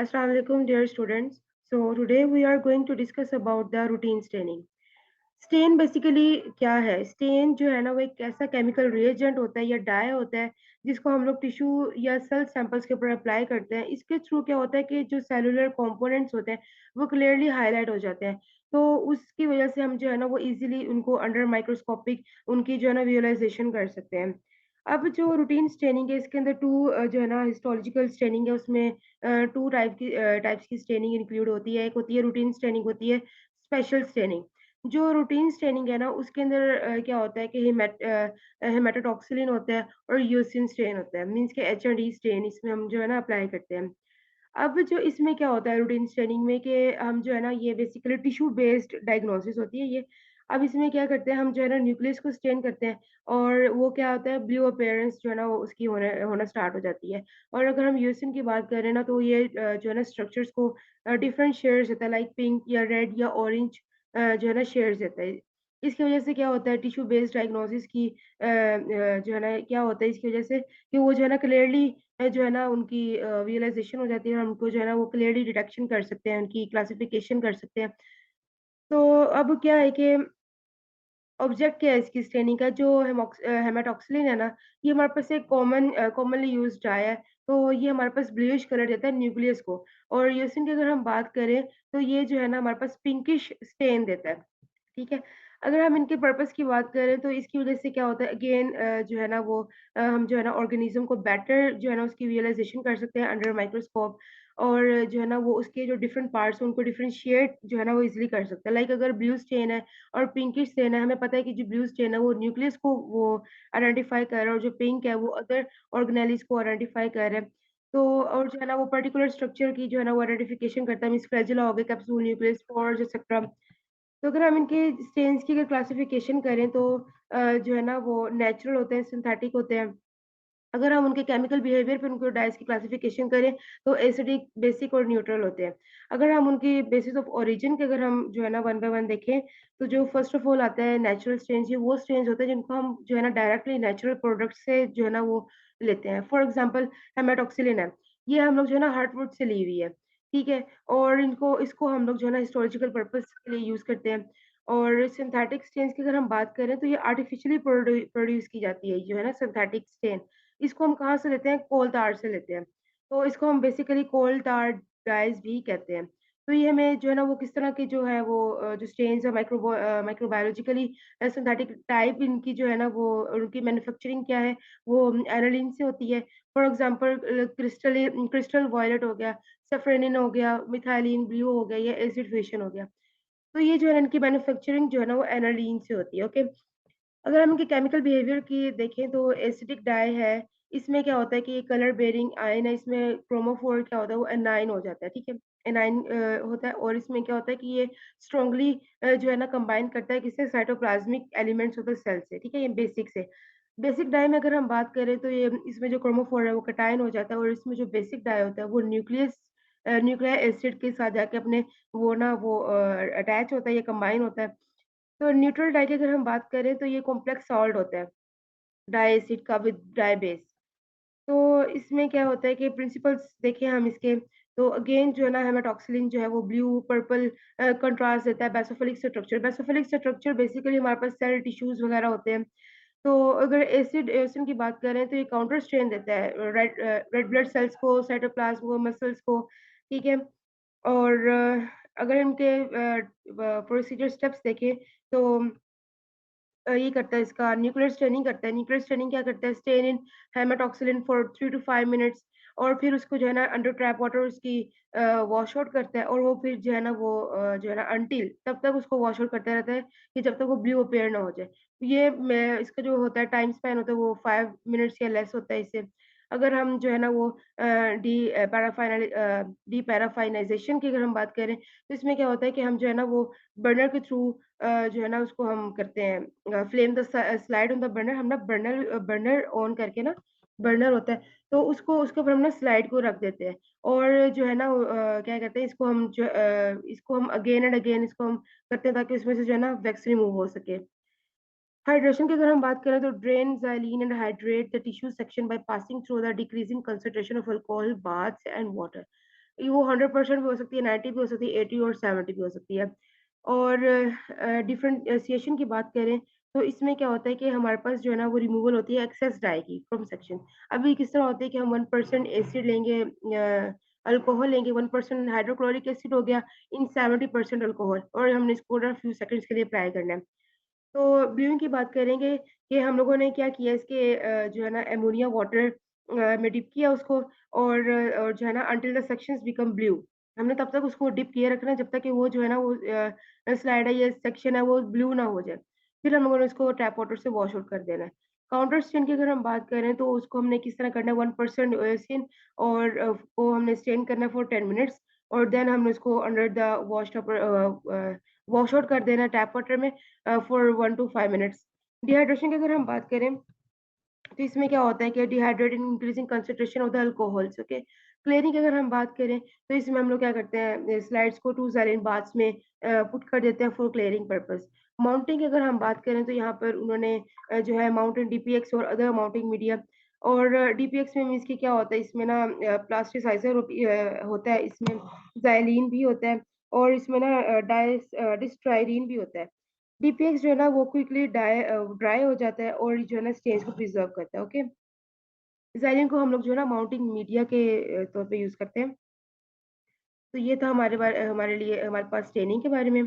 Assalamu alaikum, dear students. So today we are going to discuss about the routine staining. Stain basically क्या है? Stand जो है ना वो एक ऐसा केमिकल रिएजेंट होता है या डाई होता है जिसको हम लोग टिश्यू या सेल सैंपल्स के ऊपर अप्लाई करते हैं। इसके थ्रू क्या होता है कि जो सेलुलर कंपोनेंट्स होते हैं वो क्लियरली हाईलाइट हो जाते हैं। तो उसकी वजह से हम जो है ना वो इजीली उनको अंडर माइक्रोस्कोपिक उनकी जो है ना विजुअलाइजेशन कर सकते हैं। अब जो रूटीन स्टेनिंग है इसके अंदर जो है ना हिस्टोलॉजिकल स्टेनिंग है उसमें टू टाइप्स की स्टेनिंग इंक्लूड होती है। एक होती है रूटीन स्टेनिंग, होती है स्पेशल स्टेनिंग। जो रूटीन स्टेनिंग है ना उसके अंदर क्या होता है कि हेमेटोटॉक्सिलिन होता है और यूसिन स्टेन होता है, मींस के एचआरडी स्टेन इसमें हम जो है ना अप्लाई करते हैं। अब जो इसमें क्या होता है रूटीन स्टेनिंग में कि हम जो है ना ये बेसिकली टिश्यू बेस्ड डायग्नोसिस होती है ये। अब इसमें क्या करते हैं हम जो है ना न्यूक्लियस को स्टेन करते हैं और वो क्या होता है ब्लू अपीयरेंस जो है ना वो उसकी होना होना स्टार्ट हो जाती है। और अगर हम यूसिन की बात करें ना तो ये जो है ना स्ट्रक्चर्स को डिफरेंट शेड्स देता है, लाइक पिंक या रेड या ऑरेंज जो है ना शेड्स देता है। इसकी वजह से क्या होता है टिश्यू बेस्ड डायग्नोसिस की जो है ना क्या होता है इसकी वजह से कि वो जो है ना क्लियरली जो है ना उनकी रियलाइज़ेशन हो जाती है और हमको जो है ना वो क्लियरली डिटेक्शन कर सकते हैं, उनकी क्लासिफ़िकेशन कर सकते हैं। तो अब क्या है कि ऑब्जेक्ट क्या है इसकी स्टेनिंग का, जो हेमाटोक्सिलिन है ना, ये हमारे पास एक कॉमनली यूज़्ड डाई है। तो ये हमारे पास ब्लूइश कलर देता है न्यूक्लियस को। और यूसिन की अगर हम बात करें तो ये जो है ना हमारे पास पिंकिश स्टेन देता है। ठीक है? अगर हम इनके पर्पज़ की बात करें तो इसकी वज़ह से क्या होता है अगेन जो है ना वो हम जो है ना ऑर्गेनिज़्म को बेटर जो है ना उसकी विजुअलाइज़ेशन कर सकते हैं अंडर माइक्रोस्कोप। और जो है ना वो उसके जो डिफरेंट पार्ट्स हैं उनको डिफरेंशिएट जो है ना वो ईज़िली कर सकते हैं। लाइक अगर ब्लू स्टेन है और पिंकिश स्टेन है, हमें पता है कि जो ब्लू स्टेन है वो न्यूक्लियस को वो आइडेंटिफ़ाई कर रहा है और जो पिंक है वो अदर ऑर्गेनेलिज़ को आइडेंटिफ़ाई कर रहा है। तो और जो है ना वो पर्टिकुलर स्ट्रक्चर की जो है ना वो आइडेंटिफ़िकेशन करता है, मीन्स फ्लैजेला हो गया, कैप्सूल, न्यूक्लियस, स्पोर्स एक्सेट्रा। तो अगर हम इनके स्टेन्स की अगर क्लासिफिकेशन करें तो जो है ना वो नेचुरल होते हैं, सिंथेटिक होते हैं। अगर हम उनके केमिकल बिहेवियर पे उनको डाइस की क्लासिफिकेशन करें तो एसिडिक, बेसिक और न्यूट्रल होते हैं। अगर हम उनकी बेसिस ऑफ ओरिजिन के अगर हम जो है ना वन बाय वन देखें तो जो फर्स्ट ऑफ ऑल आता है नेचुरल स्टेन्स, ये वो स्टेन्स होते हैं जिनको हम जो है ना डायरेक्टली नेचुरल प्रोडक्ट से जो है ना वो लेते हैं। फॉर एग्जांपल हेमाटोक्सिलिन है, ये हम लोग जो है ना हार्टवुड से ली हुई है, ठीक है? और इनको इसको हम लोग जो है ना हिस्टोलॉजिकल पर्पज़ के लिए यूज़ करते हैं। और सिंथेटिक स्टेन्स की अगर हम बात करें तो ये आर्टिफिशियली प्रोड्यूस की जाती है जो है ना सिंथेटिक स्टेन। इसको हम कहाँ से लेते हैं? कोल tar से लेते हैं। तो इसको हम बेसिकली कोल tar डाइज़ भी कहते हैं। तो ये हमें जो है ना वो किस तरह की जो है वो जो स्टेन्स है माइक्रोबायोलॉजिकली सिंथेटिक टाइप इनकी जो है ना वो उनकी मैन्युफैक्चरिंग क्या है, वो एनालिन से होती है। फॉर एग्ज़ाम्पल क्रिस्टल वायलेट हो गया, सैफरेनिन हो गया, मिथाइलिन ब्लू हो गया या एसिड फ्यूशन हो गया। तो ये जो है इनकी मैन्युफैक्चरिंग जो है ना वो एनालिन से होती है, ओके? अगर हम इनके केमिकल बिहेवियर की देखें तो एसिडिक डाई है, इसमें क्या होता है कि ये कलर बेयरिंग आयन है, इसमें क्रोमोफोर क्या होता है वो एनाइन हो जाता है, ठीक है? एनाइन होता है और इसमें क्या होता है कि ये स्ट्रांगली जो है ना कंबाइन करता है किससे, cytoplasmic elements of the cell से, ठीक है? ये बेसिक से। बेसिक डाई में अगर हम बात करें तो ये इसमें जो क्रोमोफोर है वो कैटायन हो जाता है और इसमें जो बेसिक डाई होता है वो न्यूक्लियर एसिड के साथ जाके अपने वो ना वो अटैच होता है या कंबाइन होता है। तो न्यूट्रल डाई की अगर हम बात करें तो ये कॉम्प्लेक्स सॉल्ट होता है, डाई एसिड का विद डाई बेस। तो इसमें क्या होता है कि प्रिंसिपल्स देखें हम इसके, तो अगेन जो है ना हेमाटोक्सिलिन जो है वो ब्लू पर्पल कंट्रास्ट देता है। बेसोफिलिक स्ट्रक्चर बेसिकली हमारे पास सेल टिश्यूज वगैरह होते हैं। तो अगर एसिड की बात करें तो ये काउंटर स्ट्रेन देता है रेड ब्लड सेल्स को, साइटोप्लाज्म को, मसल्स को, ठीक है? और अगर इनके प्रोसीजर स्टेप्स देखें तो ये करता है, इसका न्यूक्लियर स्टेनिंग करता है। न्यूक्लियर स्टेनिंग क्या करता है? Stain in haematoxylin for 3 to 5 minutes और फिर उसको जो है ना अंडर ट्रैप वाटर उसकी वॉश आउट करता है और वो फिर जो है ना वो जो है ना अनटिल तब तक उसको वॉश आउट करता रहता है कि जब तक वो ब्लू अपीयर ना हो जाए। ये मैं इसका जो होता है टाइम स्पैन होता है वो 5 मिनट्स या लेस होता है इससे। अगर हम जो है ना वो डी पैराफाइनाइज़ेशन की अगर हम बात करें तो इसमें क्या होता है कि हम जो है ना वो बर्नर के थ्रू जो है ना उसको हम करते हैं flame the slide on the burner. हम ना बर्नर ऑन करके ना, बर्नर होता है तो उसको उसके ऊपर हम ना स्लाइड को रख देते हैं और जो है ना क्या कहते हैं इसको हम इसको हम अगेन एंड अगेन इसको हम करते हैं ताकि उसमें से जो है ना वैक्स रिमूव हो सके। हाइड्रेशन की अगर हम बात करें तो drain xylene and hydrate the tissue section by passing through the decreasing concentration of alcohol baths and water. वो 100% भी हो सकती है, 90 भी हो सकती है, 80 और 70 भी हो सकती है। और डिफरेंशिएशन की बात करें, तो इसमें क्या होता है कि हमारे पास जो है ना वो रिमूवल होती है एक्सेस डाई की फ्रॉम सेक्शन। अभी किस तरह होता है कि हम 1% एसिड लेंगे अल्कोहल लेंगे, 1% हाइड्रोक्लोरिक एसिड हो गया इन 70% अल्कोहल और हमने इसको ना फ्यू सेकंड्स के लिए अप्लाई करना है। तो ब्लूइंग की बात करेंगे कि हम लोगों ने क्या किया इसके जो है ना अमोनिया वाटर में डिप किया उसको और जो है ना until the sections become blue. हमने तब तक उसको डिप किए रखना है जब तक कि वो जो है ना वो स्लाइड है या सेक्शन है वो ब्लू ना हो जाए। फिर हम लोगों ने उसको टैप वाटर से वॉश आउट कर देना है। काउंटर स्टेन की अगर हम बात करें तो उसको हमने किस तरह करना है 1% एसिड और वो हमने स्टेन करना है फॉर 10 मिनट्स और देन हमने उसको अंडर द वॉश आउट कर देना है टैप वाटर में फॉर 1 टू 5 मिनट्स। डिहाइड्रेशन की अगर हम बात करें, तो इसमें क्या होता है कि dehydrate in increasing concentration of the alcohols, okay. Clearing की अगर हम बात करें, तो इसमें हम लोग क्या करते हैं स्लाइड्स को 2 सैलिन बाथ्स में पुट कर देते हैं फॉर क्लीयरिंग पर्पस। माउंटिंग की अगर हम बात करें, तो यहाँ पर उन्होंने जो है माउंटेन डीपीएक्स और अदर माउंटिंग मीडिया और डीपीएक्स में मीन्स कि क्या होता है इसमें ना प्लास्टिसाइज़र होता है, इसमें ज़ाइलीन भी होता है और इसमें ना डिस्ट्रायरीन भी होता है। डीपीएक्स जो है ना वो क्विकली ड्राई हो जाता है और जो है ना स्टेन्स को प्रिज़र्व करता है, ओके। ज़ाइलिन को हम लोग जो है ना माउंटिंग मीडिया के तौर पे यूज़ करते हैं। तो ये था हमारे लिए हमारे पास स्टेनिंग के बारे में।